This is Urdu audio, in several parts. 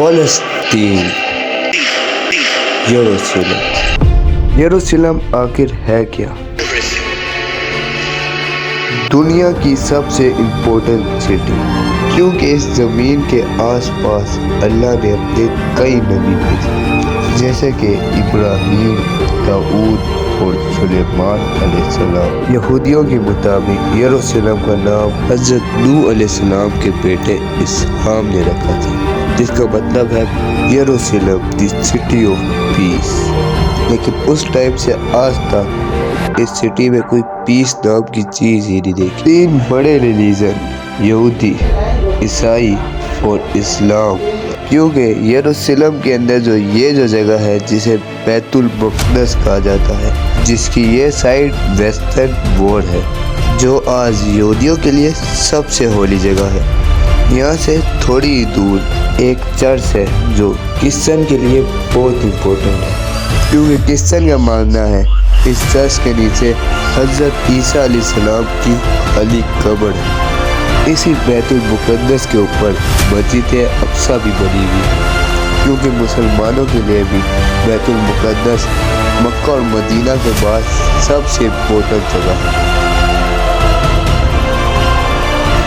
فلسطین، یروشلم آخر ہے کیا؟ دنیا کی سب سے امپورٹنٹ سٹی، کیونکہ اس زمین کے آس پاس اللہ نے اپنے کئی نبی بھیجے، جیسے کہ ابراہیم، داؤد اور سلیمان علیہ السلام۔ یہودیوں کے مطابق یروشلم کا نام حضرت نوح علیہ السلام کے بیٹے اسحام نے رکھا تھا، جس کا مطلب ہے یروشلم دی سٹی آف پیس۔ لیکن اس ٹائم سے آج تک اس سٹی میں کوئی پیس نام کی چیز ہی نہیں دیکھی۔ تین بڑے ریلیجن، یہودی، عیسائی اور اسلام، کیونکہ یروشلم کے اندر جو جگہ ہے جسے بیت المقدس کہا جاتا ہے، جس کی یہ سائڈ ویسٹرن وال ہے، جو آج یہودیوں کے لیے سب سے ہولی جگہ ہے۔ یہاں سے تھوڑی دور ایک چرچ ہے جو کرسچن کے لیے بہت امپورٹنٹ ہے، کیونکہ کرسچن کا ماننا ہے اس چرچ کے نیچے حضرت عیسیٰ علیہ السلام کی خالی قبر ہے۔ اسی بیت المقدس کے اوپر مسجد اقصیٰ بھی بنی ہوئی ہے، کیونکہ مسلمانوں کے لیے بھی بیت المقدس مکہ اور مدینہ کے بعد سب سے امپورٹنٹ جگہ ہے۔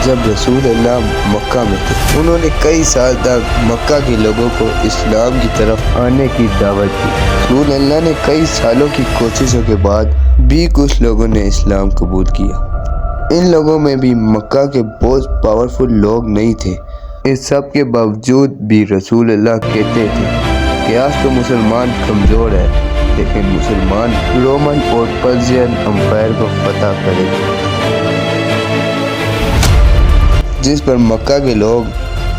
جب رسول اللہ مکہ میں تھے، انہوں نے کئی سال تک مکہ کے لوگوں کو اسلام کی طرف آنے کی دعوت دی۔ رسول اللہ نے کئی سالوں کی کوششوں کے بعد بھی کچھ لوگوں نے اسلام قبول کیا۔ ان لوگوں میں بھی مکہ کے بہت پاورفل لوگ نہیں تھے۔ اس سب کے باوجود بھی رسول اللہ کہتے تھے کہ آج تو مسلمان کمزور ہے، لیکن مسلمان رومن اور پرشین امپائر کو فتح کریں گے، جس پر مکہ کے لوگ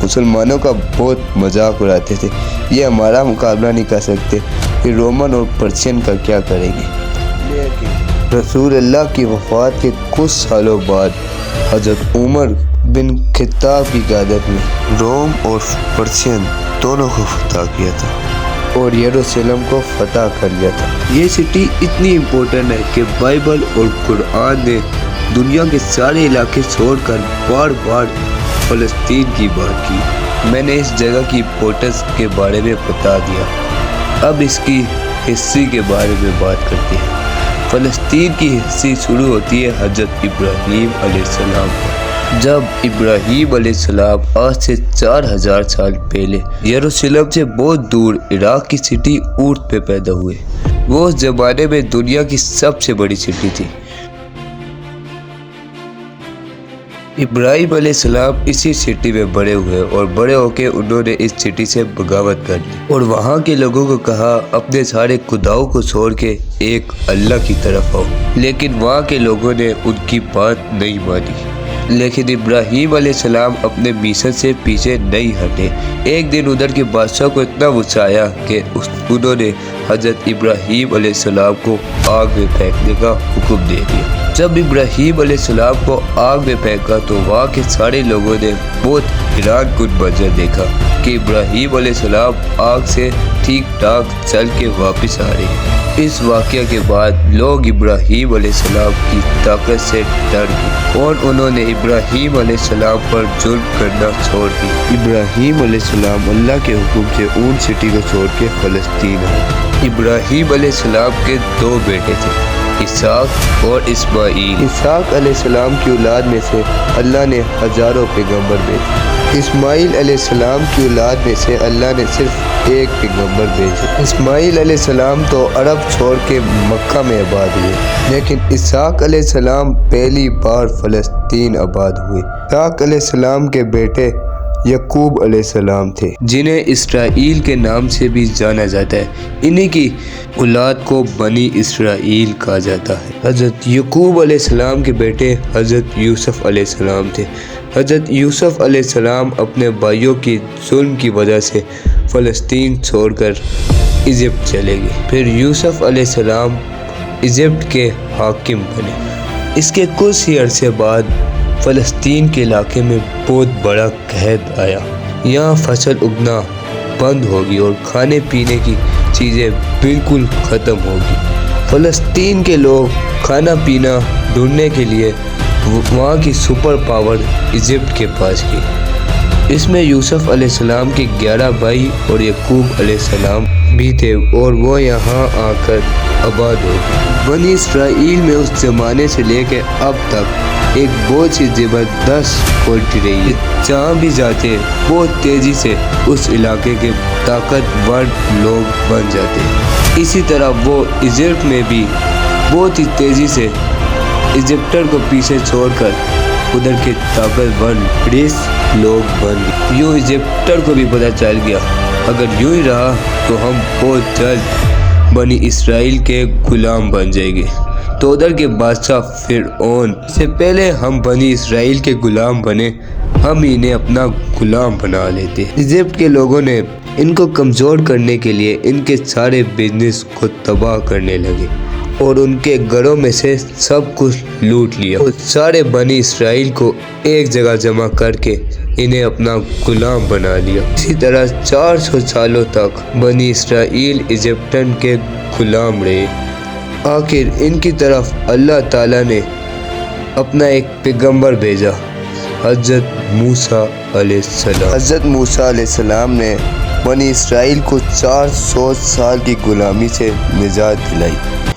مسلمانوں کا بہت مذاق اڑاتے تھے۔ یہ ہمارا مقابلہ نہیں کر سکتے، کہ رومن اور پرشین کا کیا کریں گے۔ لیکن رسول اللہ کی وفات کے کچھ سالوں بعد حضرت عمر بن خطاب کی قیادت میں روم اور پرشین دونوں کو فتح کیا تھا اور یروشلم کو فتح کر لیا تھا۔ یہ سٹی اتنی امپورٹنٹ ہے کہ بائبل اور قرآن نے دنیا کے سارے علاقے چھوڑ کر بار بار فلسطین کی بات کی۔ میں نے اس جگہ کی امپورٹنس کے بارے میں بتا دیا، اب اس کی ہسٹری کے بارے میں بات کرتے ہیں۔ فلسطین کی ہسٹری شروع ہوتی ہے حضرت ابراہیم علیہ السلام پر، جب ابراہیم علیہ السلام آج سے 4000 سال پہلے یروشلم سے بہت دور عراق کی سٹی اورت پہ پیدا ہوئے۔ وہ اس زمانے میں دنیا کی سب سے بڑی سٹی تھی۔ ابراہیم علیہ السلام اسی سٹی میں بڑے ہوئے اور بڑے ہو کے انہوں نے اس سٹی سے بغاوت کر لی اور وہاں کے لوگوں کو کہا اپنے سارے خداؤں کو چھوڑ کے ایک اللہ کی طرف آؤ، لیکن وہاں کے لوگوں نے ان کی بات نہیں مانی۔ لیکن ابراہیم علیہ السلام اپنے مشن سے پیچھے نہیں ہٹے۔ ایک دن ادھر کے بادشاہ کو اتنا غصہ آیا کہ انہوں نے حضرت ابراہیم علیہ السلام کو آگ میں پھینکنے کا حکم دے دیا۔ جب ابراہیم علیہ السلام کو آگ میں پھینکا تو وہاں کے سارے لوگوں نے بہت حیران کن منظر دیکھا کہ ابراہیم علیہ السلام آگ سے ٹھیک ٹھاک چل کے واپس آ رہے ہیں۔ اس واقعہ کے بعد لوگ ابراہیم علیہ السلام کی طاقت سے ڈر گئے اور انہوں نے ابراہیم علیہ السلام پر ظلم کرنا چھوڑ دیا۔ ابراہیم علیہ السلام اللہ کے حکم سے اون سٹی کو چھوڑ کے فلسطین آئے۔ ابراہیم علیہ السلام کے 2 بیٹے تھے، اسحاق اور اسماعیل۔ اسحاق علیہ السلام کی اولاد میں سے اللہ نے ہزاروں پیغمبر بھیجے۔ اسماعیل علیہ السلام کی اولاد میں سے اللہ نے صرف ایک پیغمبر بھیجے۔ اسماعیل علیہ السلام تو عرب چھوڑ کے مکہ میں آباد ہوئے، لیکن اسحاق علیہ السلام پہلی بار فلسطین آباد ہوئے۔ اسحاق علیہ السلام کے بیٹے یعقوب علیہ السلام تھے، جنہیں اسرائیل کے نام سے بھی جانا جاتا ہے۔ انہی کی اولاد کو بنی اسرائیل کہا جاتا ہے۔ حضرت یعقوب علیہ السلام کے بیٹے حضرت یوسف علیہ السلام تھے۔ حضرت یوسف علیہ السلام اپنے بھائیوں کی ظلم کی وجہ سے فلسطین چھوڑ کر ایجپٹ چلے گئے۔ پھر یوسف علیہ السلام ایجپٹ کے حاکم بنے۔ اس کے کچھ ہی عرصے بعد فلسطین کے علاقے میں بہت بڑا قحط آیا۔ یہاں فصل اگنا بند ہوگی اور کھانے پینے کی چیزیں بالکل ختم ہوگی۔ فلسطین کے لوگ کھانا پینا ڈھونڈنے کے لیے وہاں کی سپر پاور ایجپٹ کے پاس گئے۔ اس میں یوسف علیہ السلام کے 11 بھائی اور یعقوب علیہ السلام بھی تھے اور وہ یہاں آ کر آباد ہو گئے۔ بنی اسرائیل میں اس زمانے سے لے کے اب تک ایک بہت ہی زبردست کوالٹی رہی ہے۔ جہاں بھی جاتے بہت تیزی سے اس علاقے کے طاقتور لوگ بن جاتے ہیں۔ اسی طرح وہ ایجپٹ میں بھی بہت ہی تیزی سے ایجپٹر کو پیچھے چھوڑ کر ادھر کے طاقتور رئیس لوگ بن گئے۔ یوں ایجپٹر کو بھی پتہ چل گیا اگر یوں ہی رہا تو ہم بہت جلد بنی اسرائیل کے غلام بن جائیں گے۔ تو ادھر کے بادشاہ فرعون سے پہلے ہم بنی اسرائیل کے غلام بنے، ہم انہیں اپنا غلام بنا لیتے۔ ایجپٹ کے لوگوں نے ان کو کمزور کرنے کے لیے ان کے سارے بزنس کو تباہ کرنے لگے اور ان کے گھروں میں سے سب کچھ لوٹ لیا اور سارے بنی اسرائیل کو ایک جگہ جمع کر کے انہیں اپنا غلام بنا لیا۔ اسی طرح 400 سالوں تک بنی اسرائیل ایجپٹن کے غلام رہے۔ آخر ان کی طرف اللہ تعالیٰ نے اپنا ایک پیغمبر بھیجا، حضرت موسیٰ علیہ السلام۔ حضرت موسیٰ علیہ السلام نے بنی اسرائیل کو 400 سال کی غلامی سے نجات دلائی۔